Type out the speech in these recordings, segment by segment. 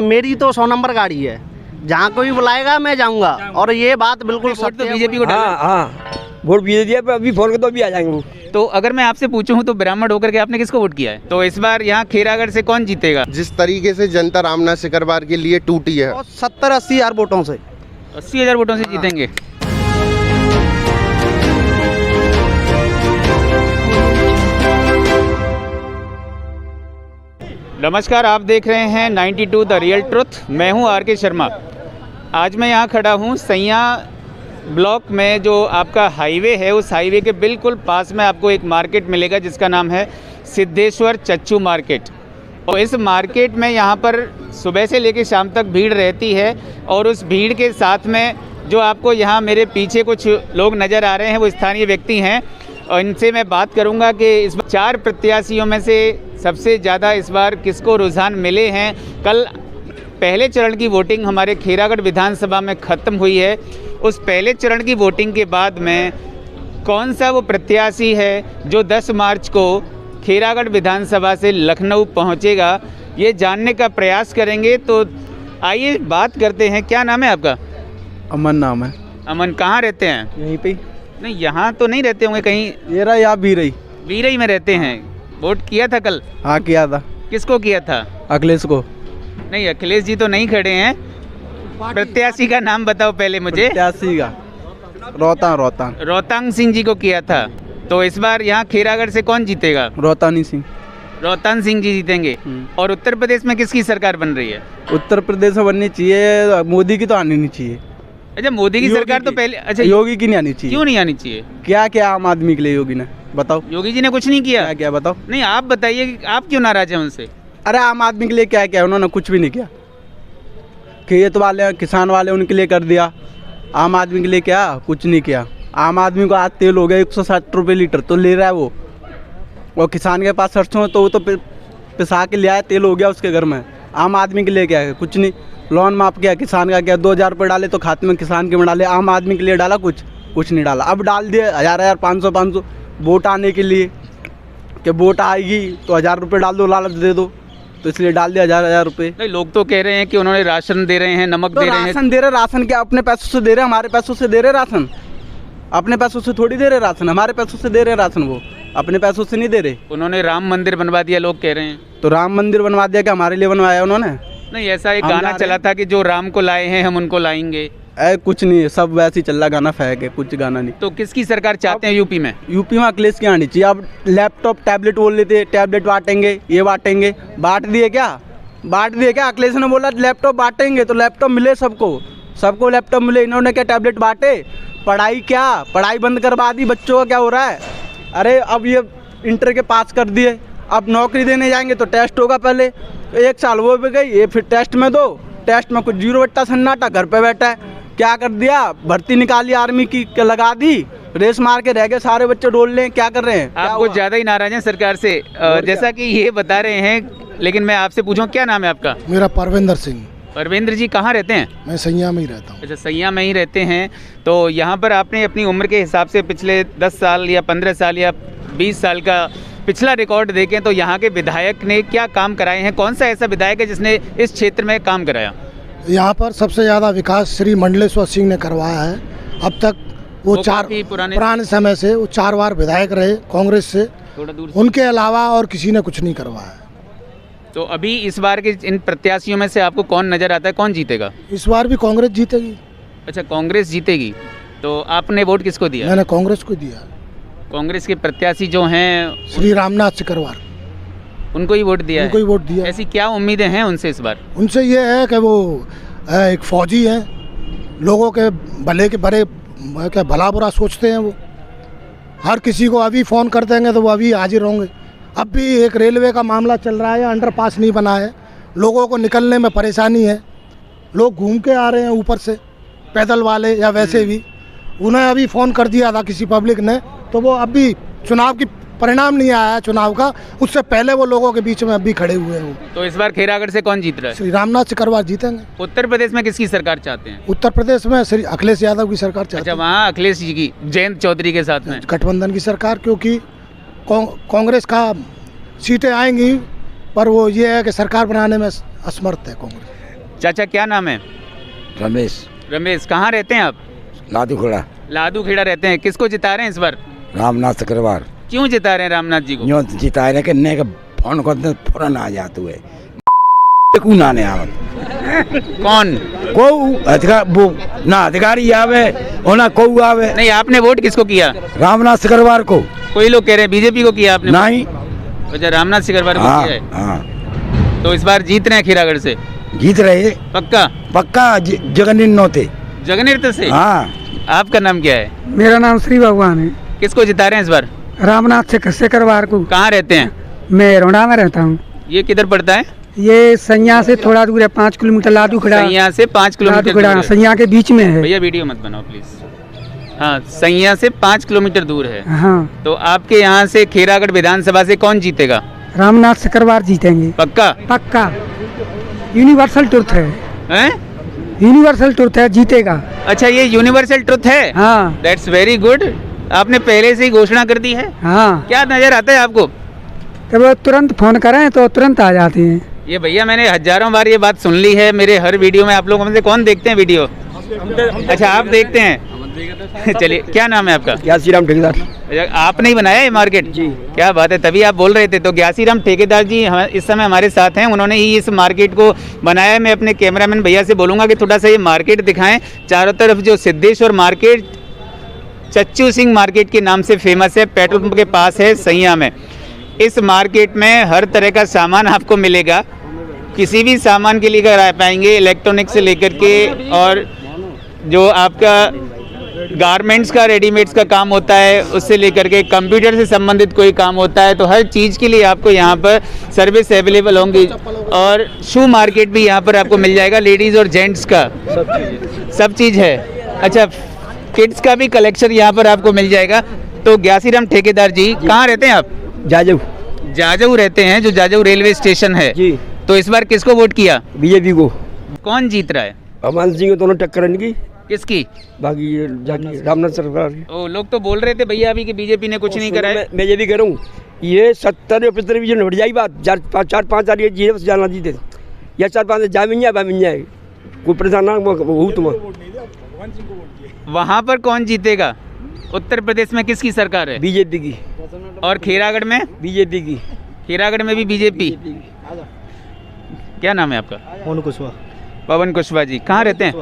मेरी तो 100 नंबर गाड़ी है, जहाँ कोई बुलाएगा मैं जाऊँगा, और ये बात बिल्कुल सत्य है। बीजेपी को हाँ वोट बीजेपी पे, अभी फोन कर तो अभी आ जाएंगे वो। तो अगर मैं आपसे पूछूं तो ब्राह्मण होकर के आपने किसको वोट किया है? तो इस बार यहाँ खैरागढ़ से कौन जीतेगा? जिस तरीके से जनता रामनाथ सिकरवार के लिए टूटी है, 70-80 हज़ार वोटों से। 80,000 वोटों से जीतेंगे। नमस्कार, आप देख रहे हैं 92 द रियल ट्रुथ। मैं हूं आर के शर्मा। आज मैं यहां खड़ा हूं सैया ब्लॉक में, जो आपका हाईवे है, उस हाईवे के बिल्कुल पास में आपको एक मार्केट मिलेगा जिसका नाम है सिद्धेश्वर चच्चू मार्केट। और इस मार्केट में यहाँ पर सुबह से लेकर शाम तक भीड़ रहती है, और उस भीड़ के साथ में जो आपको यहाँ मेरे पीछे कुछ लोग नज़र आ रहे हैं वो स्थानीय व्यक्ति हैं, और इनसे मैं बात करूँगा कि इस 4 प्रत्याशियों में से सबसे ज़्यादा इस बार किसको रुझान मिले हैं। कल पहले चरण की वोटिंग हमारे खैरागढ़ विधानसभा में ख़त्म हुई है। उस पहले चरण की वोटिंग के बाद में कौन सा वो प्रत्याशी है जो 10 मार्च को खैरागढ़ विधानसभा से लखनऊ पहुंचेगा, ये जानने का प्रयास करेंगे। तो आइए बात करते हैं। क्या नाम है आपका? अमन नाम है। अमन, कहाँ रहते हैं? यहीं पे। नहीं, यहाँ तो नहीं रहते होंगे कहीं? ये रहा या बीरई। बीरई में रहते हैं। वोट किया था कल? हाँ किया था। किसको किया था? अखिलेश को। नहीं, अखिलेश जी तो नहीं खड़े हैं। प्रत्याशी का नाम बताओ पहले मुझे। प्रत्याशी का रोहतांग सिंह जी को किया था। तो इस बार यहाँ खैरागढ़ से कौन जीतेगा? रोहतानी सिंह। रोहतांग सिंह जी जीतेंगे। और उत्तर प्रदेश में किसकी सरकार बन रही है? उत्तर प्रदेश में बननी चाहिए, मोदी की तो आनी नहीं चाहिए। अच्छा, मोदी की सरकार तो पहले। अच्छा, योगी की नहीं आनी चाहिए। क्यों नहीं आनी चाहिए? क्या क्या आम आदमी के लिए योगी ने बताओ? योगी जी ने कुछ नहीं किया। क्या क्या बताओ? नहीं, आप बताइए कि आप क्यों नाराज हैं उनसे? अरे आम आदमी के लिए क्या क्या, उन्होंने कुछ भी नहीं किया। खेत वाले किसान वाले उनके लिए कर दिया, आम आदमी के लिए क्या कुछ नहीं किया। आम आदमी को आज तेल हो गया 160 रुपये लीटर तो ले रहा है वो, और किसान के पास सरसों तो वो तो पिसा के ले आया, तेल हो गया उसके घर में। आम आदमी के लिए क्या है? कुछ नहीं। लोन माफ किया, किसान का क्या 2000 रुपये डाले तो खाते में किसान के में डाले, आम आदमी के लिए डाला कुछ नहीं डाला। अब डाल दिए 1000 500 वोट आने के लिए, कि वोट आएगी तो 1000 रुपये डाल दो, लालच दे दो, तो इसलिए डाल दिया 1000 रुपये। नहीं, लोग तो कह रहे हैं कि उन्होंने राशन दे रहे हैं, नमक दे रहे हैं। राशन दे रहे, राशन क्या अपने पैसों से दे रहे? हमारे पैसों से दे रहे राशन? अपने पैसों से थोड़ी दे रहे राशन, हमारे पैसों से दे रहे राशन, वो अपने पैसों से नहीं दे रहे। उन्होंने राम मंदिर बनवा दिया, लोग कह रहे हैं। तो राम मंदिर बनवा दिया, क्या हमारे लिए बनवाया उन्होंने? नहीं, ऐसा एक गाना चला था कि जो राम को लाए हैं हम उनको लाएंगे। कुछ नहीं, सब वैसे ही चल रहा, गाना फेंक है, कुछ गाना नहीं। तो किसकी सरकार चाहते हैं यूपी में? यूपी में अखिलेश की आनी चाहिए। अब लैपटॉप टैबलेट बोल लेते, टैबलेट बांटेंगे, ये बांटेंगे, बांट दिए क्या? अखिलेश ने बोला लैपटॉप बांटेंगे, तो लैपटॉप मिले सबको लैपटॉप मिले। इन्होंने क्या टैबलेट बांटे? पढ़ाई बंद करवा दी। बच्चों का क्या हो रहा है? अरे अब ये इंटर के पास कर दिए, अब नौकरी देने जाएंगे तो टेस्ट होगा पहले, 1 साल वो भी गई, ये फिर टेस्ट में दो, टेस्ट में कुछ 0 बट्टा सन्नाटा, घर पे बैठा है। क्या कर दिया? भर्ती निकाली आर्मी की, लगा दी, रेस मार के रह गए, सारे बच्चे डोल लें। क्या कर रहे हैं? आप कुछ ज़्यादा ही नाराज हैं सरकार से, जैसा कि ये बता रहे हैं। लेकिन मैं आपसे पूछूं, क्या नाम है आपका? मेरा परविंदर सिंह। परविंद्र जी, कहाँ रहते हैं? मैं सैया में ही रहता हूँ। अच्छा, सैया में ही रहते हैं। तो यहाँ पर आपने अपनी उम्र के हिसाब से पिछले 10 साल या 15 साल या 20 साल का पिछला रिकॉर्ड देखें तो यहाँ के विधायक ने क्या काम कराए हैं? कौन सा ऐसा विधायक है जिसने इस क्षेत्र में काम कराया? यहाँ पर सबसे ज़्यादा विकास श्री मंडलेश्वर सिंह ने करवाया है। अब तक वो 4 पुराने समय से वो 4 बार विधायक रहे कांग्रेस से, उनके अलावा और किसी ने कुछ नहीं करवाया। तो अभी इस बार के इन प्रत्याशियों में से आपको कौन नज़र आता है, कौन जीतेगा? इस बार भी कांग्रेस जीतेगी। अच्छा, कांग्रेस जीतेगी। तो आपने वोट किसको दिया? मैंने कांग्रेस को दिया। कांग्रेस के प्रत्याशी जो हैं श्री रामनाथ सिकरवार, उनको ही वोट दिया? उनको ही वोट दिया। ऐसी क्या उम्मीदें हैं उनसे इस बार? उनसे ये है कि वो एक फौजी हैं, लोगों के भले के बड़े क्या भला बुरा सोचते हैं। वो हर किसी को अभी फ़ोन कर देंगे तो वो अभी हाजिर होंगे। अब भी एक रेलवे का मामला चल रहा है, अंडरपास नहीं बना है, लोगों को निकलने में परेशानी है, लोग घूम के आ रहे हैं ऊपर से, पैदल वाले या वैसे भी। उन्हें अभी फ़ोन कर दिया था किसी पब्लिक ने, तो वो अभी चुनाव की परिणाम नहीं आया चुनाव का, उससे पहले वो लोगों के बीच में अभी खड़े हुए हैं। तो इस बार खैरागढ़ से कौन जीत रहा है? श्री रामनाथ सिकरवार जीतेंगे। उत्तर प्रदेश में किसकी सरकार चाहते हैं? उत्तर प्रदेश में श्री अखिलेश यादव की सरकार चाहते हैं। अच्छा, वहाँ अखिलेश जी की, जयंत चौधरी के साथ में गठबंधन की सरकार, क्योंकि कांग्रेस का सीटें आएंगी पर वो ये है कि सरकार बनाने में असमर्थ है कांग्रेस। चाचा क्या नाम है? रमेश रमेश। कहाँ रहते हैं आप? लादू खड़ा लादू खेड़ा रहते हैं। किसको जिता रहे हैं इस बार? रामनाथ शुक्रवार क्यों जिता रहे हैं रामनाथ जी को? जो जिताए के ने के फोन करते फौरन आ जाते हुए कौन आने आवत कौन? को अधिकार वो ना अधिकारी आवे और ना को आवे। नहीं, आपने वोट किसको किया? रामनाथ शुक्रवार को। कोई लोग कह रहे हैं बीजेपी को किया आपने। नहीं। अच्छा, रामनाथ शुक्रवार को हाँ, किया है। हाँ। तो इस बार जीत रहे हैं खीरागढ़ से? जीत रहे पक्का? पक्का जगन्नाथ नौते। जगन्नाथ से? हाँ। आपका नाम क्या है? मेरा नाम श्री भगवान है। किसको जिता रहे हैं इस बार? रामनाथ शुक्रवार को। कहाँ रहते हैं? मैं रोड़ा में रहता हूँ। ये किधर पड़ता है? ये सैया से थोड़ा दूर है, 5 किलोमीटर। लादू खड़ा। सैया से 5 किलोमीटर दूर है। सैया के बीच में है। भैया वीडियो मत बनाओ प्लीज। हाँ, सैया से 5 किलोमीटर दूर है। हाँ। तो आपके यहाँ से खीरागढ़ विधानसभा से कौन जीतेगा? रामनाथ शुक्रवार जीतेंगे। पक्का? पक्का। यूनिवर्सल ट्रुथ है। हैं? यूनिवर्सल ट्रुथ है, जीतेगा। अच्छा, ये यूनिवर्सल ट्रुथ है। हाँ। That's very good. आपने पहले से ही घोषणा कर दी है। हाँ। क्या नजर आता है आपको? जब वो तुरंत फोन करें तो तुरंत आ जाते हैं। ये भैया मैंने हजारों बार ये बात सुन ली है। मेरे हर वीडियो में आप लोगों में से कौन देखते हैं वीडियो? अच्छा, आप देखते हैं। चलिए, क्या नाम है आपका? ग्यासीराम ठेकेदार। अच्छा, आपने ही बनाया ये मार्केट? जी। क्या बात है, तभी आप बोल रहे थे। तो ग्यासीराम ठेकेदार जी इस समय हमारे साथ हैं। उन्होंने ही इस मार्केट को बनाया है। मैं अपने कैमरामैन भैया से बोलूँगा कि थोड़ा सा ये मार्केट दिखाएं। चारों तरफ जो सिद्धेश्वर मार्केट चच्चू सिंह मार्केट के नाम से फेमस है, पेट्रोल पंप के पास है सैया में। इस मार्केट में हर तरह का सामान आपको मिलेगा। किसी भी सामान के लिए अगर आ पाएंगे, इलेक्ट्रॉनिक से लेकर के और जो आपका गारमेंट्स का, रेडीमेड्स का काम होता है, उससे लेकर के कंप्यूटर से संबंधित कोई काम होता है, तो हर चीज़ के लिए आपको यहाँ पर सर्विस अवेलेबल होंगी। और शू मार्केट भी यहाँ पर आपको मिल जाएगा, लेडीज़ और जेंट्स का सब चीज़ है। अच्छा, किड्स का भी कलेक्शन यहाँ पर आपको मिल जाएगा। तो ग्यासीराम ठेकेदार जी कहाँ रहते हैं आप? जाजू। जाजू रहते हैं, जो जाजू रेलवे स्टेशन है जी। तो इस बार किसको वोट किया? बीजेपी को। कौन जीत रहा है? अमन सिंह दोनों टक्कर इनकी। किसकी? बाकी जाकी रामनाथ सरकार। ओ, लोग तो बोल रहे थे भैया अभी कि बीजेपी ने कुछ नहीं करा है। मैं ये भी कह रहा हूँ, ये 70-75 बढ़ जाएगी बात। 4-5 आ रही है, जीत जाना जीते या 4-5 जा मिल जाए कोई परेशान ना हो तुम। वहाँ पर कौन जीतेगा? उत्तर प्रदेश में किसकी सरकार है? बीजेपी की। और खीरागढ़ में? बीजेपी की। खीरागढ़ में भी बीजेपी। क्या नाम है आपका? मोनू कुशवाहा। पवन कुशवाहा जी कहाँ रहते हैं?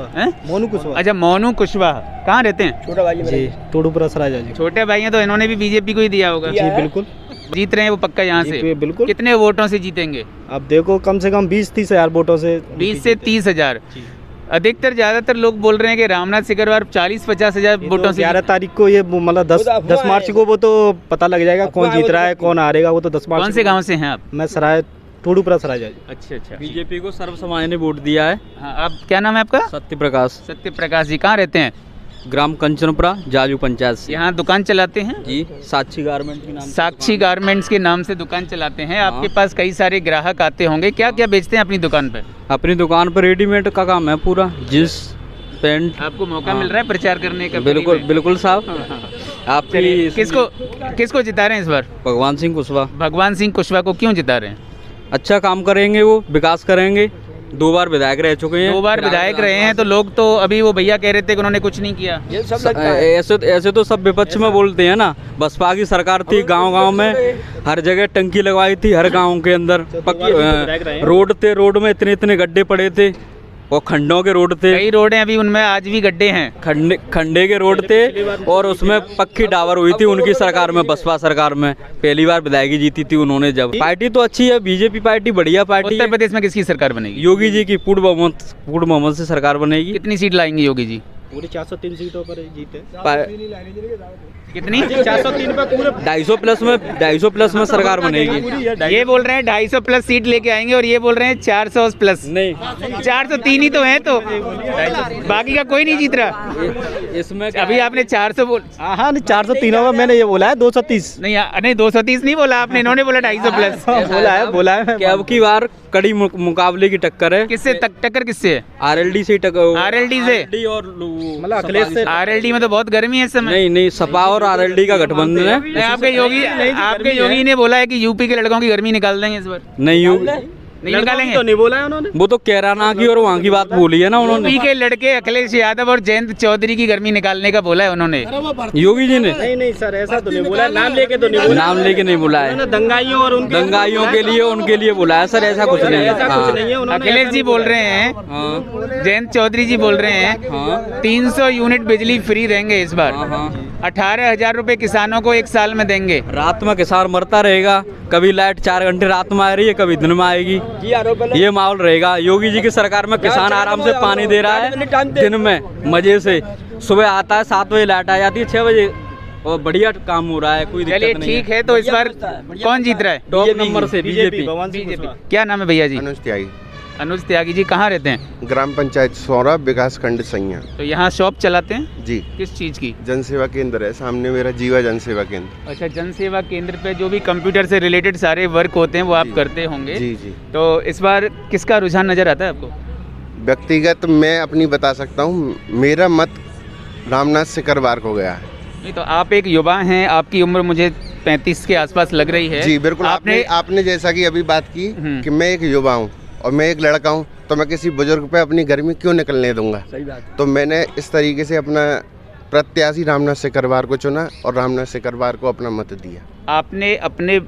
मोनू कुशवाहा। अच्छा, मोनू कुशवाहा कहाँ रहते हैं? छोटा भाई जी, तोड़ूपुरा सराजा जी। छोटे भाई हैं तो इन्होंने भी बीजेपी को ही दिया होगा। जी बिल्कुल। जीत रहे हैं वो पक्का यहाँ से? बिल्कुल। कितने वोटों से जीतेंगे? अब देखो, कम से कम 20-30 हज़ार वोटों से। 20 से 30 हज़ार। अधिकतर ज़्यादातर लोग बोल रहे हैं कि रामनाथ शुक्रवार 40-50 हज़ार वोटों से। 11 तारीख को ये मतलब 10 मार्च को वो तो पता लग जाएगा कौन जीत रहा है, कौन हारेगा। वो तो 10 मार्च। कौन से गांव से हैं आप? मैं सराय तोड़ूपुरा सराजा जी। अच्छा अच्छा। बीजेपी को सर्वसमाज ने वोट दिया है। हाँ, आप क्या नाम है आपका? सत्य प्रकाश। सत्य प्रकाश जी कहाँ रहते हैं? ग्राम कंचनपुरा, जाजू पंचायत से। यहाँ दुकान चलाते हैं जी, साक्षी गारमेंट के नाम से। साक्षी गारमेंट्स के नाम से दुकान चलाते हैं। आपके पास कई सारे ग्राहक आते होंगे। क्या क्या बेचते हैं अपनी दुकान पे? अपनी दुकान पर रेडीमेड का काम है पूरा, जींस पैंट। आपको मौका मिल रहा है प्रचार करने का? बिल्कुल बिल्कुल साहब। चलिए, आपकी किसको जिता रहे हैं इस बार? भगवान सिंह कुशवाहा। भगवान सिंह कुशवाहा को क्यों जिता रहे हैं? अच्छा काम करेंगे, वो विकास करेंगे। 2 बार विधायक रह चुके हैं। 2 बार विधायक रहे हैं। तो लोग तो अभी वो भैया कह रहे थे कि उन्होंने कुछ नहीं किया। ऐसे तो सब विपक्ष में बोलते हैं ना। बसपा की सरकार थी, गांव-गांव में हर जगह टंकी लगवाई थी, हर गांव के अंदर। रोड में इतने गड्ढे पड़े थे और खंडों के रोड थे। कई रोड हैं अभी, उनमें आज भी गड्ढे हैं। खंडे के रोड थे और उसमें पक्की डावर हुई थी उनकी सरकार में, बसपा सरकार में। पहली बार विधायक जीती थी उन्होंने। जब पार्टी तो अच्छी है, बीजेपी पार्टी बढ़िया पार्टी। उत्तर प्रदेश में किसकी सरकार बनेगी? योगी जी की पूर्ण बहुमत से सरकार बनेगी। कितनी सीट लाएंगे योगी जी? पूरी 403 सीटों पर जीते। कितनी? 403 पे पूरे 250 प्लस में सरकार बनेगी। ये बोल रहे हैं 250 प्लस सीट लेके आएंगे और ये बोल रहे हैं 400 प्लस। नहीं, 403 ही तो है, तो बाकी का कोई नहीं जीत रहा। इसमें अभी आपने 400 बोल। हाँ, 403 में मैंने ये बोला है 230 नहीं 230 नहीं बोला आपने, इन्होंने बोला 250 प्लस। बोला है कि अब की बार कड़ी मुकाबले की टक्कर है। किससे टक्कर? किससे है? आरएलडी से टक्कर। आरएलडी से? और मतलब अखिलेश से। आरएलडी में तो बहुत गर्मी है इस समय। नहीं, सपा और आरएलडी का गठबंधन है। आपके योगी ने बोला है कि यूपी के लड़कों की गर्मी निकाल देंगे इस बार। नहीं नहीं निकालेंगे तो नहीं बोला है उन्होंने। वो तो कैराना की और वहाँ की बात बोली है ना उन्होंने। यूपी के लड़के अखिलेश यादव और जयंत चौधरी की गर्मी निकालने का बोला है उन्होंने। योगी जी ने नहीं सर, ऐसा तो नहीं बोला, नाम लेके तो नहीं बोला। नाम लेके नहीं बोला है, दंगाइयों और दंगाइयों के लिए उनके लिए बोला है सर, ऐसा कुछ नहीं ऐसा कुछ नहीं है। है। उन्होंने अखिलेश जी बोल रहे हैं, हाँ, जयंत चौधरी जी बोल रहे हैं 300 यूनिट बिजली फ्री देंगे इस बार, 18,000 रुपए किसानों को 1 साल में देंगे। रात में किसान मरता रहेगा, कभी लाइट 4 घंटे रात में आ रही है, कभी दिन में आएगी, ये माहौल रहेगा। योगी जी की सरकार में किसान आराम से पानी दे रहा है दिन में मजे से, सुबह आता है 7 बजे लाइट आ जाती है 6 बजे, और बढ़िया काम हो रहा है, कोई चलिए दिक्कत नहीं ठीक है। तो इस बार कौन जीत रहा है? टॉप नंबर से बीजेपी। क्या नाम है भैया जी? अनुज त्यागी, अनुज त्यागी जी कहाँ रहते हैं? ग्राम पंचायत सौरा, विकास खंड सैया। तो यहाँ शॉप चलाते हैं? जी, किस चीज़ की? जन सेवा केंद्र है सामने मेरा, जीवा जन सेवा केंद्र। अच्छा, जन सेवा केंद्र पे जो भी कंप्यूटर से रिलेटेड सारे वर्क होते हैं वो आप करते होंगे। जी जी। तो इस बार किसका रुझान नजर आता है आपको? व्यक्तिगत मैं अपनी बता सकता हूँ, मेरा मत रामनाथ सिकरवार को गया है। नहीं तो आप एक युवा हैं, आपकी उम्र मुझे 35 के आसपास लग रही है। जी बिल्कुल। आपने जैसा कि अभी बात की कि मैं एक युवा हूँ और मैं एक लड़का हूँ, तो मैं किसी बुजुर्ग पे अपनी गर्मी क्यों निकलने दूंगा। सही बात। तो मैंने इस तरीके से अपना प्रत्याशी रामनाथ सिकरवार को चुना और रामनाथ सिकरवार को अपना मत दिया। आपने अपने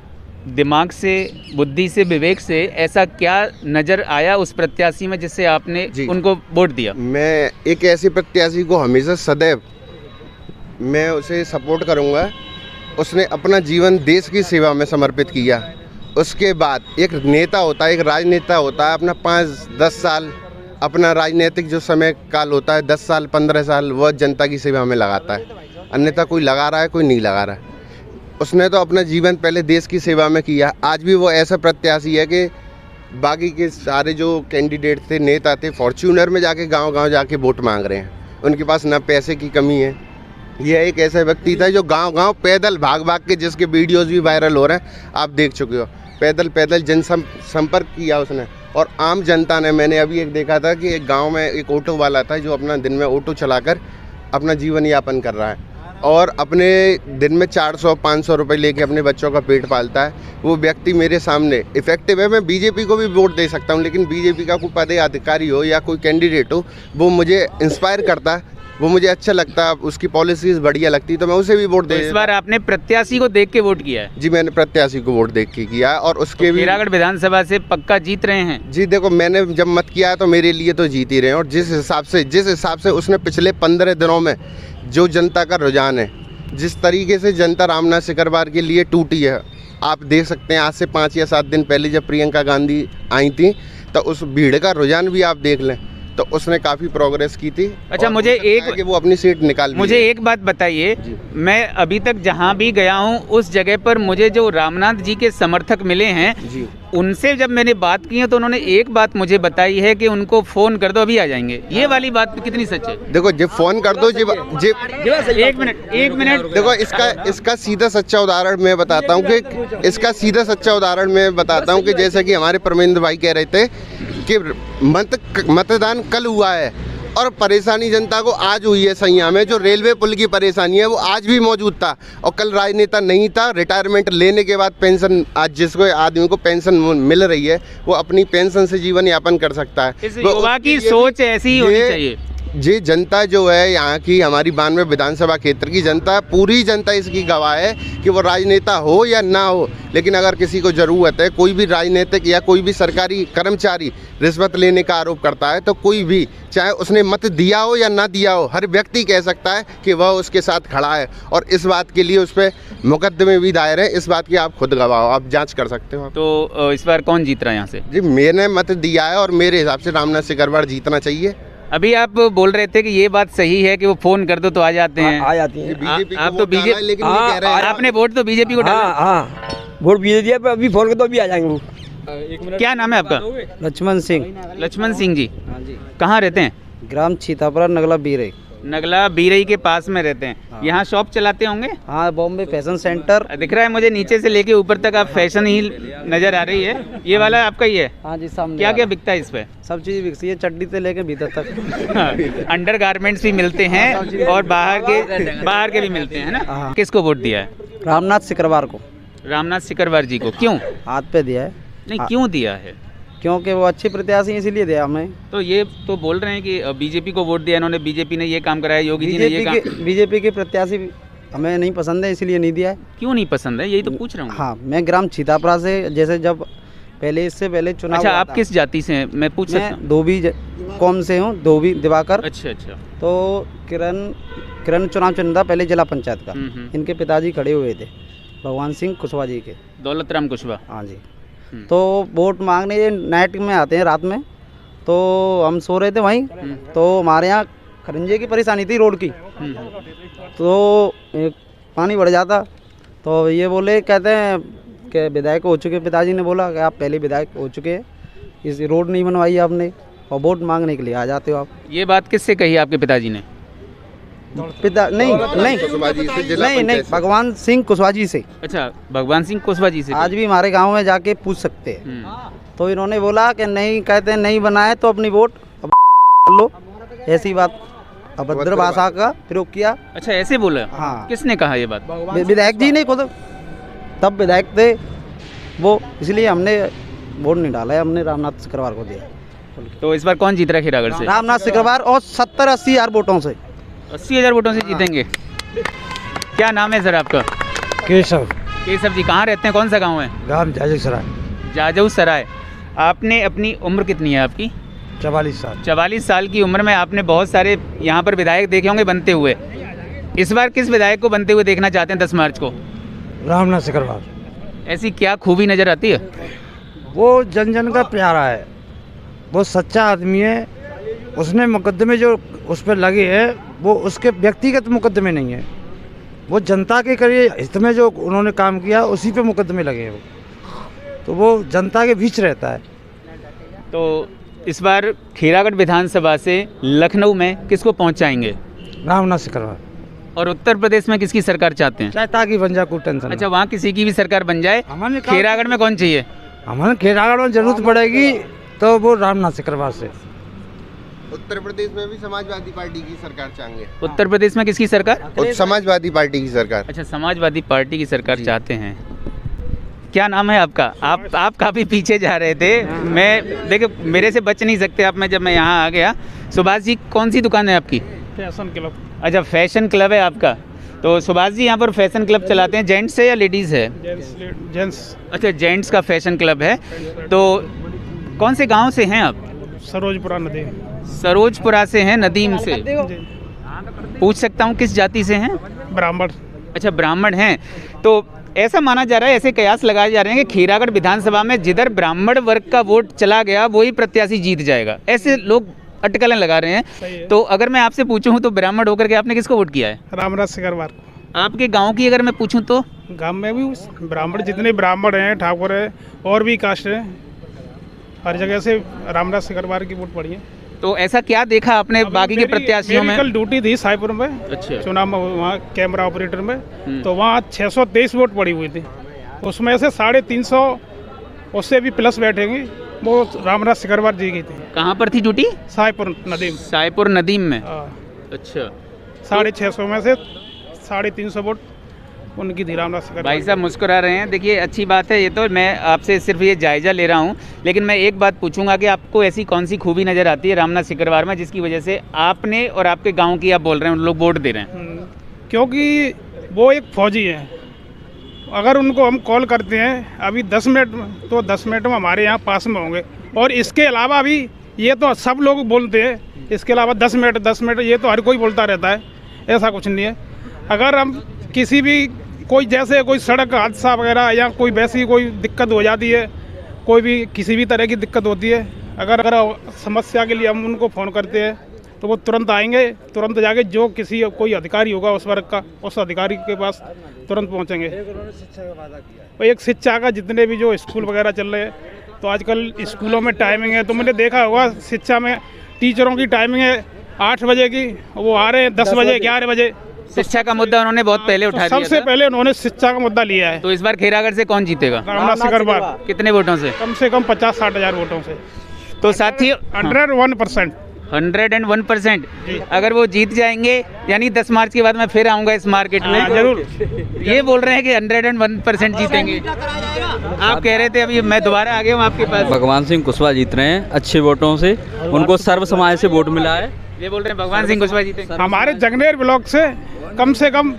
दिमाग से, बुद्धि से, विवेक से ऐसा क्या नज़र आया उस प्रत्याशी में जिससे आपने उनको वोट दिया? मैं एक ऐसे प्रत्याशी को हमेशा सदैव मैं उसे सपोर्ट करूंगा। उसने अपना जीवन देश की सेवा में समर्पित किया। उसके बाद एक नेता होता है, एक राजनेता होता है, अपना 5-10 साल अपना राजनीतिक जो समय काल होता है, 10 साल 15 साल वह जनता की सेवा में लगाता है। अन्यथा कोई लगा रहा है, कोई नहीं लगा रहा है। उसने तो अपना जीवन पहले देश की सेवा में किया। आज भी वो ऐसा प्रत्याशी है कि बाकी के सारे जो कैंडिडेट थे, नेता थे, फॉर्च्यूनर में जाके गांव-गांव जाके वोट मांग रहे हैं। उनके पास ना पैसे की कमी है। यह एक ऐसा व्यक्ति था जो गांव-गांव पैदल भाग के, जिसके वीडियोस भी वायरल हो रहे हैं, आप देख चुके हो। पैदल जनसंपर्क किया उसने और आम जनता ने। मैंने अभी एक देखा था कि एक गाँव में एक ऑटो वाला था जो अपना दिन में ऑटो चलाकर अपना जीवन यापन कर रहा है और अपने दिन में 400-500 रुपये लेके अपने बच्चों का पेट पालता है। वो व्यक्ति मेरे सामने इफेक्टिव है। मैं बीजेपी को भी वोट दे सकता हूँ, लेकिन बीजेपी का कोई पदाधिकारी हो या कोई कैंडिडेट हो, वो मुझे इंस्पायर करता है, वो मुझे अच्छा लगता है, उसकी पॉलिसीज बढ़िया लगती, तो मैं उसे भी वोट दे। इस बार आपने प्रत्याशी को देख के वोट किया है? जी, मैंने प्रत्याशी को वोट देख के किया और उसके भी खैरागढ़ विधानसभा से पक्का जीत रहे हैं? जी देखो, मैंने जब मत किया है तो मेरे लिए तो जीत ही रहे हैं। और जिस हिसाब से उसने पिछले 15 दिनों में जो जनता का रुझान है, जिस तरीके से जनता रामनाथ सिकरवार के लिए टूटी है, आप देख सकते हैं। आज से 5 या 7 दिन पहले जब प्रियंका गांधी आई थी तो उस भीड़ का रुझान भी आप देख लें, तो उसने काफ़ी प्रोग्रेस की थी। अच्छा, मुझे एक कि वो अपनी सीट निकाल, मुझे एक बात बताइए, मैं अभी तक जहां भी गया हूं उस जगह पर मुझे जो रामनाथ जी के समर्थक मिले हैं जी, उनसे जब मैंने बात की है तो उन्होंने एक बात मुझे बताई है कि उनको फ़ोन कर दो अभी आ जाएंगे। ये वाली बात कितनी सच है? देखो, जब फ़ोन कर दो, एक मिनट देखो, इसका सीधा सच्चा उदाहरण मैं बताता हूँ कि जैसे कि हमारे परमेंद्र भाई कह रहे थे कि मतदान कल हुआ है और परेशानी जनता को आज हुई है। सैया में जो रेलवे पुल की परेशानी है वो आज भी मौजूद था और कल राजनेता नहीं था। रिटायरमेंट लेने के बाद पेंशन, आज जिसको आदमी को पेंशन मिल रही है वो अपनी पेंशन से जीवन यापन कर सकता है। इस युवा की सोच ऐसी ही होनी चाहिए। जी, जनता जो है यहाँ की, हमारी 92 विधानसभा क्षेत्र की जनता, पूरी जनता इसकी गवाह है कि वो राजनेता हो या ना हो, लेकिन अगर किसी को ज़रूरत है, कोई भी राजनीतिक या कोई भी सरकारी कर्मचारी रिश्वत लेने का आरोप करता है, तो कोई भी, चाहे उसने मत दिया हो या ना दिया हो, हर व्यक्ति कह सकता है कि वह उसके साथ खड़ा है और इस बात के लिए उस पर मुकदमे भी दायर हैं। इस बात की आप खुद गवाह हो, आप जाँच कर सकते हो। तो इस बार कौन जीत रहा है यहाँ से? जी, मैंने मत दिया है और मेरे हिसाब से रामनाथ सिकरवार जीतना चाहिए। अभी आप बोल रहे थे कि ये बात सही है कि वो फोन कर दो तो आ जाते हैं। आ जाती है। बीजेपी आप तो बीजेपी, लेकिन ये कह रहे हैं आपने वोट तो बीजेपी को डाला। हाँ, वोट बीजेपी दिया, पर अभी फोन कर दो अभी आ जाएंगे वो। क्या नाम है आपका? लक्ष्मण सिंह। लक्ष्मण सिंह जी, हाँ जी। कहाँ रहते हैं? ग्राम छीतापुरा, नगला बीरई। नगला बीरई के पास में रहते हैं। हाँ। यहाँ शॉप चलाते होंगे? हाँ, बॉम्बे फैशन सेंटर। दिख रहा है मुझे नीचे से लेके ऊपर तक आप फैशन ही नजर आ रही है। ये वाला आपका ही है? हाँ जी, सामने। क्या क्या बिकता है इस पे? सब चीज़ बिकती है, चड्डी से लेके भीतर तक। अंडर गारमेंट्स भी मिलते हैं और बाहर के भी मिलते हैं ना। हाँ। किसको वोट दिया है? रामनाथ सिकरवार को। रामनाथ सिकरवार जी को। क्यों? हाथ पे दिया है। नहीं, क्यों दिया है? क्योंकि वो अच्छे प्रत्याशी हैं, इसीलिए दिया हमें। तो ये तो बोल रहे हैं कि बीजेपी को वोट दिया इन्होंने, बीजेपी ने ये काम कराया, योगी जी ने ये काम। बीजेपी के प्रत्याशी हमें नहीं पसंद है, इसीलिए नहीं दिया है। क्यों नहीं पसंद है, यही तो पूछ रहा हूँ। हाँ, मैं ग्राम छीतापुरा से, जैसे जब पहले इससे पहले चुनाव। अच्छा, आप किस जाति से हैं, मैं पूछ सकता हूँ? मैं धोबी कौम से हूँ, धोबी दिवाकर। अच्छा अच्छा। तो किरण चुनाव चुना था पहले जिला पंचायत का। इनके पिताजी खड़े हुए थे, भगवान सिंह कुशवाहा जी के। दौलत राम कुशवाहा। हाँ जी। तो वोट मांगने ये नाइट में आते हैं, रात में। तो हम सो रहे थे वहीं, तो हमारे यहाँ खरंजे की परेशानी थी रोड की। तो पानी बढ़ जाता, तो ये बोले, कहते हैं कि विधायक हो चुके, पिताजी ने बोला कि आप पहले विधायक हो चुके हैं, इस रोड नहीं बनवाई आपने और वोट मांगने के लिए आ जाते हो आप। ये बात किससे कही आपके पिताजी ने? नहीं, भगवान सिंह कुशवाहा जी से। अच्छा, भगवान सिंह कुशवाहा जी से। आज भी हमारे गांव में जाके पूछ सकते हैं। तो इन्होंने बोला कि नहीं, कहते हैं नहीं बनाए तो अपनी वोट लो, ऐसी बात अभद्र भाषा का प्रयोग किया। अच्छा, ऐसे बोला? हाँ। किसने कहा ये बात? विधायक जी ने खुद, तब विधायक थे वो, इसलिए हमने वोट नहीं डाला है, हमने रामनाथ सिकरवार को दिया। तो इस बार कौन जीत रहा है खीरागढ़ से? रामनाथ सिकरवार, और 70-80 हज़ार वोटों से। 80,000 वोटों से जीतेंगे। क्या नाम है सर आपका? केशव। केशव जी, कहाँ रहते हैं, कौन सा गांव है? गाँव जाजू सराय। जाजू सराय। आपने अपनी उम्र कितनी है आपकी? 44 साल। 44 साल की उम्र में आपने बहुत सारे यहाँ पर विधायक देखे होंगे बनते हुए। इस बार किस विधायक को बनते हुए देखना चाहते हैं 10 मार्च को? रामनाथ सिकरवार। ऐसी क्या खूबी नज़र आती है? वो जन जन का प्यारा है, वो सच्चा आदमी है। उसने मुकदमे जो उस पर लगे हैं, वो उसके व्यक्तिगत मुकदमे नहीं है, वो जनता के करिए हित में जो उन्होंने काम किया उसी पे मुकदमे लगे हैं। वो तो वो जनता के बीच रहता है। तो इस बार खीरागढ़ विधानसभा से लखनऊ में किसको पहुंचाएंगे? रामनाथ सिकरवार। और उत्तर प्रदेश में किसकी सरकार चाहते हैं? चाहे ताकि बन जाए, कोई टेंशन। अच्छा, वहाँ किसी की भी सरकार बन जाए, खीरागढ़ में कौन चाहिए? हमारे खीरागढ़ में जरूरत पड़ेगी तो वो रामनाथ सिकरवार से। उत्तर प्रदेश में भी समाजवादी पार्टी की सरकार चाहेंगे। उत्तर प्रदेश में किसकी सरकार? समाजवादी पार्टी की सरकार। अच्छा, समाजवादी पार्टी की सरकार चाहते हैं। क्या नाम है आपका? आप काफ़ी पीछे जा रहे थे, मैं देखिए मेरे से बच नहीं सकते आप। जब मैं यहाँ आ गया। सुभाष जी, कौन सी दुकान है आपकी? Fashion club. अच्छा, फैशन क्लब है आपका। तो सुभाष जी यहाँ पर फैशन क्लब चलाते हैं, जेंट्स है या लेडीज़ है? जेंट्स। अच्छा, जेंट्स का फैशन क्लब है। तो कौन से गांव से हैं आप? सरोजपुरा नदीम। सरोजपुरा से हैं, नदीम से। पूछ सकता हूँ किस जाति से हैं? ब्राह्मण। अच्छा, ब्राह्मण हैं। तो ऐसा माना जा रहा है, ऐसे कयास लगाए जा रहे हैं कि खीरागढ़ विधानसभा में जिधर ब्राह्मण वर्ग का वोट चला गया वही प्रत्याशी जीत जाएगा, ऐसे लोग अटकलें लगा रहे हैं। तो अगर मैं आपसे पूछूं तो ब्राह्मण होकर के आपने किसको वोट किया है? रामनाथ सिकरवार। आपके गांव की अगर मैं पूछूं तो? गांव में भी ब्राह्मण, जितने ब्राह्मण हैं, ठाकुर है और भी कास्ट है, हर जगह से रामनाथ सिकरवार की वोट पड़ी है। तो ऐसा क्या देखा आपने बाकी के प्रत्याशियों में? कल ड्यूटी थी साईपुर में। अच्छा। चुनाव में, वहाँ कैमरा ऑपरेटर में, तो वहाँ 623 वोट पड़ी हुई थी। उसमें से 350 उससे भी प्लस बैठेंगे, वो रामनाथ सिकरवार जी की थी। कहाँ पर थी ड्यूटी? साईपुर नदीम। साईपुर नदीम में। अच्छा। 650 में से 350 वोट उनकी थी, रामनाथ सिकरवार। भाई साहब मुस्कुरा रहे हैं, देखिए अच्छी बात है ये तो। मैं आपसे सिर्फ ये जायज़ा ले रहा हूँ, लेकिन मैं एक बात पूछूंगा कि आपको ऐसी कौन सी खूबी नज़र आती है रामनाथ सिकरवार में जिसकी वजह से आपने और आपके गांव की, आप बोल रहे हैं उन लोग वोट दे रहे हैं? क्योंकि वो एक फौजी है। अगर उनको हम कॉल करते हैं अभी 10 मिनट में, तो 10 मिनट में हमारे यहाँ पास में होंगे। और इसके अलावा भी ये तो सब लोग बोलते हैं, इसके अलावा 10 मिनट ये तो हर कोई बोलता रहता है, ऐसा कुछ नहीं है। अगर हम किसी भी कोई जैसे कोई सड़क हादसा वगैरह या कोई वैसी कोई दिक्कत हो जाती है, कोई भी किसी भी तरह की दिक्कत होती है, अगर समस्या के लिए हम उनको फ़ोन करते हैं तो वो तुरंत आएंगे, तुरंत जाके जो कोई अधिकारी होगा उस वर्ग का, उस अधिकारी के पास तुरंत पहुंचेंगे। और एक शिक्षा का, जितने भी जो स्कूल वगैरह चल रहे हैं, तो आजकल स्कूलों में टाइमिंग है, तो मैंने देखा होगा शिक्षा में टीचरों की टाइमिंग है 8 बजे की, वो आ रहे हैं 10 बजे 11 बजे। शिक्षा का मुद्दा उन्होंने बहुत पहले उठा दिया था। सबसे पहले उन्होंने शिक्षा का मुद्दा लिया है। तो इस बार खीरागढ़ से कौन जीतेगा? रामनाथ सिकरवार। कितने वोटों से? कम से कम 50-60 हज़ार वोटों से। तो साथियों 101%। 101%। अगर वो जीत जाएंगे यानी 10 मार्च के बाद मैं फिर आऊँगा इस मार्केट में। जरूर। ये बोल रहे हैं कि 101% जीतेंगे। आप कह रहे थे अभी मैं दोबारा आ गया हूँ आपके पास। भगवान सिंह कुशवाहा जीत रहे हैं अच्छे वोटों से, उनको सर्व समाज से वोट मिला है। ये बोल रहे हैं भगवान सिंह कुशवाहा जीतेंगे। हमारे जगनेर ब्लॉक से कम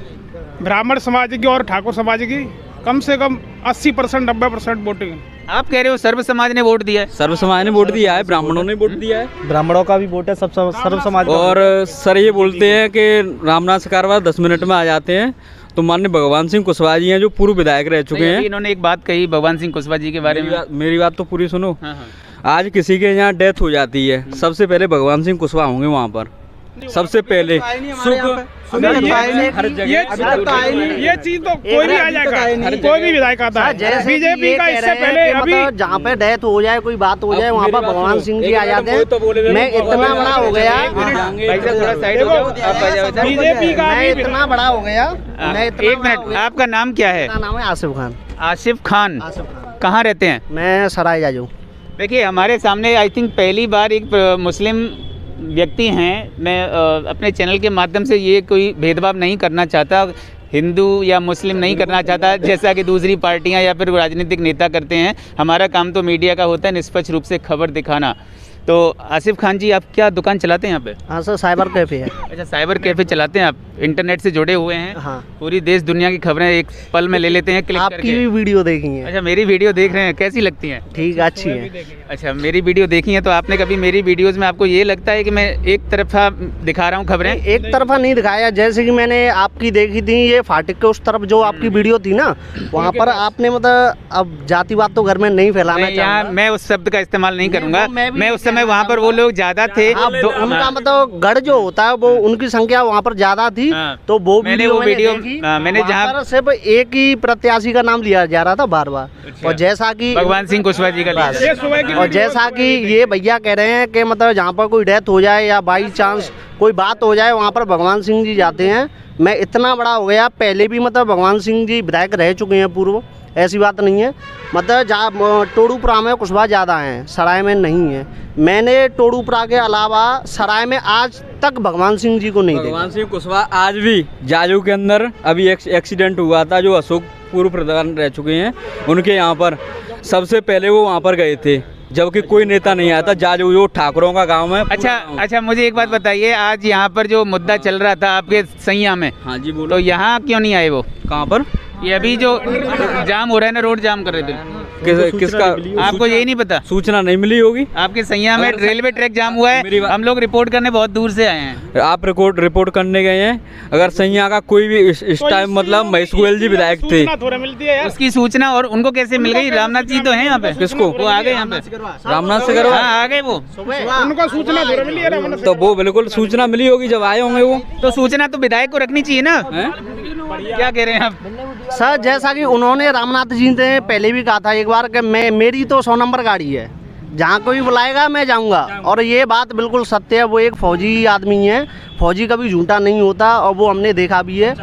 ब्राह्मण समाज की और ठाकुर समाज की कम से कम 80% 90% वोटिंग। आप कह रहे हो सर्व समाज ने वोट दिया है? सर्व समाज ने वोट दिया है, ब्राह्मणों ने वोट दिया है, ब्राह्मणों का भी वोट है, सब सर्व समाज। और सर ये बोलते हैं कि रामनाथ सरकार 10 मिनट में आ जाते हैं। तो माननीय भगवान सिंह कुशवाहा जी हैं जो पूर्व विधायक रह चुके हैं। इन्होंने एक बात कही भगवान सिंह कुशवाहा जी के बारे में। मेरी बात तो पूरी सुनो। हाँ। आज किसी के यहाँ डेथ हो जाती है, सबसे पहले भगवान सिंह कुशवाहा होंगे वहाँ पर, सबसे पहले ये चीज तो कोई भी आ जाएगा, कोई भी विधायक आता है। बीजेपी का इससे पहले अभी जहाँ पे डेथ हो जाए, कोई बात हो जाए, वहाँ पर भगवान सिंह जी आ जाते हैं। मैं इतना बड़ा हो गया, बीजेपी का मैं इतना बड़ा हो गया। एक मिनट, आपका नाम क्या है? मेरा नाम है आसिफ खान। आसिफ खान। कहाँ रहते हैं? मैं सराय जाजू। देखिए हमारे सामने आई थिंक पहली बार एक मुस्लिम व्यक्ति हैं। मैं अपने चैनल के माध्यम से ये कोई भेदभाव नहीं करना चाहता, हिंदू या मुस्लिम नहीं करना चाहता, जैसा कि दूसरी पार्टियां या फिर राजनीतिक नेता करते हैं। हमारा काम तो मीडिया का होता है निष्पक्ष रूप से खबर दिखाना। तो आसिफ खान जी, आप क्या दुकान चलाते हैं यहाँ पे? हाँ सर, साइबर कैफे है। अच्छा, साइबर कैफे चलाते हैं आप, इंटरनेट से जुड़े हुए हैं। हाँ। पूरी देश दुनिया की खबरें एक पल में ले लेते हैं क्लिक करके। आपकी भी वीडियो देखी है? अच्छा, मेरी वीडियो देख रहे हैं, कैसी लगती हैं? ठीक, अच्छी है। अच्छा, मेरी वीडियो देखी है। तो आपने कभी मेरी वीडियोस में आपको ये लगता है कि मैं एक तरफा दिखा रहा हूँ खबरें? एक तरफा नहीं दिखाया। जैसे कि मैंने आपकी देखी थी, ये फाटक के उस तरफ जो आपकी वीडियो थी ना, वहाँ पर आपने मतलब, अब जातिवाद तो घर में नहीं फैलाना चाहूँगा, मैं उस शब्द का इस्तेमाल नहीं करूँगा। मैं उस समय कहना वहाँ पर वो लोग ज्यादा थे, उनका मतलब गढ़ जो होता है वो उनकी संख्या वहाँ पर ज्यादा थी। तो वो वीडियो मैंने जहाँ सिर्फ एक ही प्रत्याशी का नाम लिया जा रहा था बार बार। और जैसा कि भगवान सिंह कुशवाहा जी का, और जैसा कि ये भैया कह रहे हैं कि मतलब जहाँ पर कोई डेथ हो जाए या बाई चांस कोई बात हो जाए, वहाँ पर भगवान सिंह जी जाते हैं। मैं इतना बड़ा हो गया, पहले भी मतलब भगवान सिंह जी विधायक रह चुके हैं पूर्व, ऐसी बात नहीं है। मतलब जहाँ टोडूपुरा में कुशवाहा ज़्यादा हैं, सराय में नहीं है। मैंने टोडूपुरा के अलावा सराय में आज तक भगवान सिंह जी को नहीं देखा। भगवान सिंह कुशवाहा आज भी जाजू के अंदर अभी एक एक्सीडेंट हुआ था, जो अशोक पूर्व प्रधान रह चुके हैं, उनके यहाँ पर सबसे पहले वो वहाँ पर गए थे, जबकि कोई नेता नहीं आया था। जाजू जो ठाकुरों का गांव है। अच्छा, मुझे एक बात बताइए, आज यहाँ पर जो मुद्दा चल रहा था आपके सैया में, हाँ जी बोलो, तो यहाँ क्यों नहीं आए वो? कहाँ पर? ये अभी जो जाम हो रहा है ना, रोड जाम कर रहे थे, किसका? आपको यही नहीं पता? सूचना नहीं मिली होगी। आपके सैया में रेलवे ट्रैक जाम हुआ है, हम लोग रिपोर्ट करने बहुत दूर से आए हैं। आप रिपोर्ट करने गए हैं? अगर सैया का कोई भी इस टाइम मतलब महेश गोयल जी विधायक थे, उसकी सूचना, और उनको कैसे मिल गई? रामनाथ जी तो हैं यहाँ पे। किसको? वो आ गए यहाँ पे, रामनाथ से करवा आ गए वो, उनको सूचना मिली है। तो वो बिल्कुल सूचना मिली होगी जब आए होंगे वो। तो सूचना तो विधायक को रखनी चाहिए ना। क्या कह रहे हैं आप? सर, जैसा कि उन्होंने रामनाथ जी ने पहले भी कहा था एक बार कि मेरी तो 100 नंबर गाड़ी है, जहाँ कोई बुलाएगा मैं जाऊँगा। और ये बात बिल्कुल सत्य है। वो एक फौजी आदमी है, फौजी कभी झूठा नहीं होता, और वो हमने देखा भी है।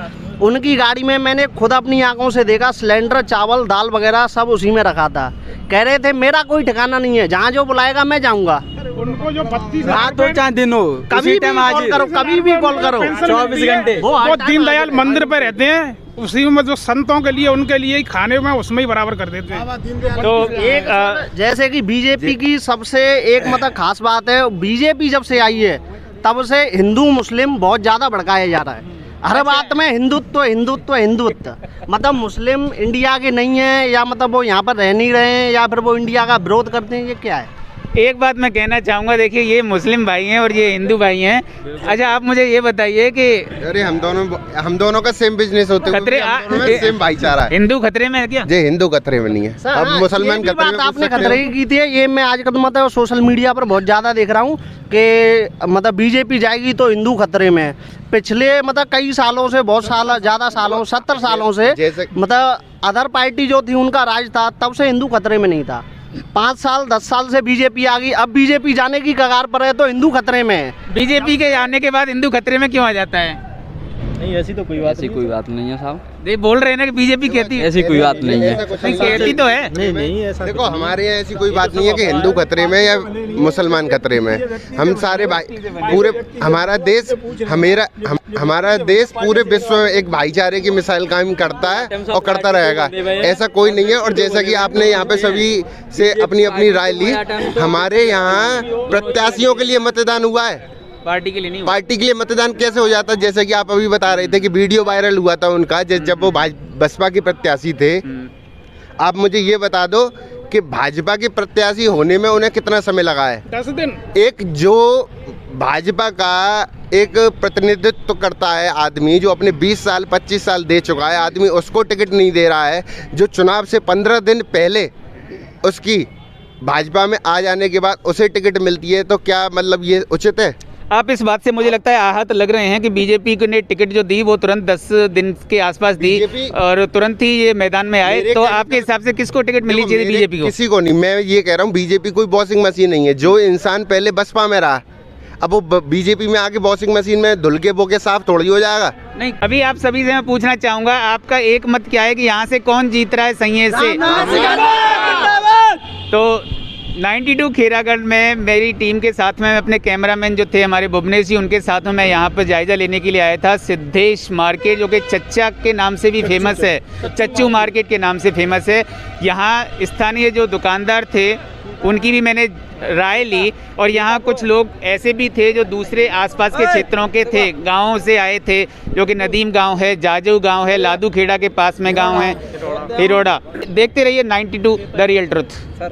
उनकी गाड़ी में मैंने खुद अपनी आंखों से देखा, सिलेंडर, चावल, दाल वगैरह सब उसी में रखा था। कह रहे थे मेरा कोई ठिकाना नहीं है, जहाँ जो बुलाएगा मैं जाऊँगा। उनको जो 32 तो 4 दिन हो, कभी भी कॉल करो, कभी भी कॉल करो, 24 घंटे। वो दीनदयाल मंदिर पे रहते हैं, उसी में जो संतों के लिए, उनके लिए ही खाने में उसमें ही बराबर कर देते हैं। तो एक जैसे कि बीजेपी की सबसे एक मतलब खास बात है, बीजेपी जब से आई है तब से हिंदू मुस्लिम बहुत ज़्यादा भड़काया जा रहा है। हर बात में हिंदुत्व हिंदुत्व हिंदुत्व। मतलब मुस्लिम इंडिया के नहीं है, या मतलब वो यहाँ पर रह नहीं रहे हैं, या फिर वो इंडिया का विरोध करते हैं, ये क्या है? एक बात मैं कहना चाहूँगा, देखिए ये मुस्लिम भाई हैं और ये हिंदू भाई हैं। अच्छा, आप मुझे ये बताइए कि अरे हम दोनों का सेम बिजनेस होते हैं, सेम भाईचारा है। हिंदू खतरे में है क्या? जी, हिंदू खतरे में नहीं है। अब मुसलमान खतरे में। आपने खतरे की थी, ये मैं आजकल मतलब सोशल मीडिया पर बहुत ज़्यादा देख रहा हूँ कि मतलब बीजेपी जाएगी तो हिंदू खतरे में है। पिछले मतलब कई सालों से, बहुत साल, ज़्यादा सालों, 70 सालों से मतलब अदर पार्टी जो थी उनका राज था, तब से हिंदू खतरे में नहीं था। 5 साल 10 साल से बीजेपी आ गई, अब बीजेपी जाने की कगार पर है तो हिंदू खतरे में है। बीजेपी के जाने के बाद हिंदू खतरे में क्यों आ जाता है? नहीं ऐसी तो कोई बात नहीं है साहब। ये बोल रहे हैं ना कि बीजेपी कहती है, ऐसी कोई बात नहीं है। नहीं कहती तो है। नहीं ऐसा देखो हमारे यहाँ ऐसी कोई बात नहीं है कि हिंदू खतरे में या मुसलमान खतरे में। हम सारे भाई पूरे हमारा देश पूरे विश्व में एक भाईचारे की मिसाल कायम करता है और करता रहेगा। ऐसा कोई नहीं है। और जैसा कि आपने यहाँ पे सभी से अपनी अपनी राय ली, हमारे यहाँ प्रत्याशियों के लिए मतदान हुआ है, पार्टी के लिए नहीं। पार्टी के लिए मतदान कैसे हो जाता है? जैसे कि आप अभी बता रहे थे कि वीडियो वायरल हुआ था उनका जब वो बसपा के प्रत्याशी थे। आप मुझे ये बता दो कि भाजपा के प्रत्याशी होने में उन्हें कितना समय लगा है? 10 दिन। एक जो भाजपा का एक प्रतिनिधित्व करता है आदमी, जो अपने 20 साल 25 साल दे चुका है आदमी, उसको टिकट नहीं दे रहा है। जो चुनाव से 15 दिन पहले उसकी भाजपा में आ जाने के बाद उसे टिकट मिलती है, तो क्या मतलब ये उचित है? आप इस बात से मुझे लगता है आहत लग रहे हैं कि बीजेपी ने टिकट जो दी वो तुरंत 10 दिन के आसपास दी और तुरंत ही ये मैदान में आए। तो आपके हिसाब से किसको टिकट मिलनी चाहिए बीजेपी को? किसी को नहीं। मैं ये कह रहा हूँ बीजेपी कोई बॉसिंग मशीन नहीं है। जो इंसान पहले बसपा में रहा, अब वो बीजेपी में आके बॉसिंग मशीन में धुल के बोके साफ थोड़ी हो जाएगा। नहीं, अभी आप सभी से मैं पूछना चाहूंगा, आपका एक मत क्या है कि यहाँ से कौन जीत रहा है संघ से? तो 92 खेरागढ़ में मेरी टीम के साथ में अपने कैमरामैन जो थे हमारे भुवनेश जी, उनके साथ में मैं यहाँ पर जायज़ा लेने के लिए आया था। सिद्धेश मार्केट जो कि चच्चा के नाम से भी फेमस है, चच्चू मार्केट के नाम से फेमस है। यहाँ स्थानीय जो दुकानदार थे उनकी भी मैंने राय ली और यहाँ कुछ लोग ऐसे भी थे जो दूसरे आसपास के क्षेत्रों के थे, गाँवों से आए थे, जो कि नदीम गांव है, जाजू गांव है, लादू खेड़ा के पास में गांव है, हिरोड़ा। देखते रहिए 92 द रियल ट्रुथ।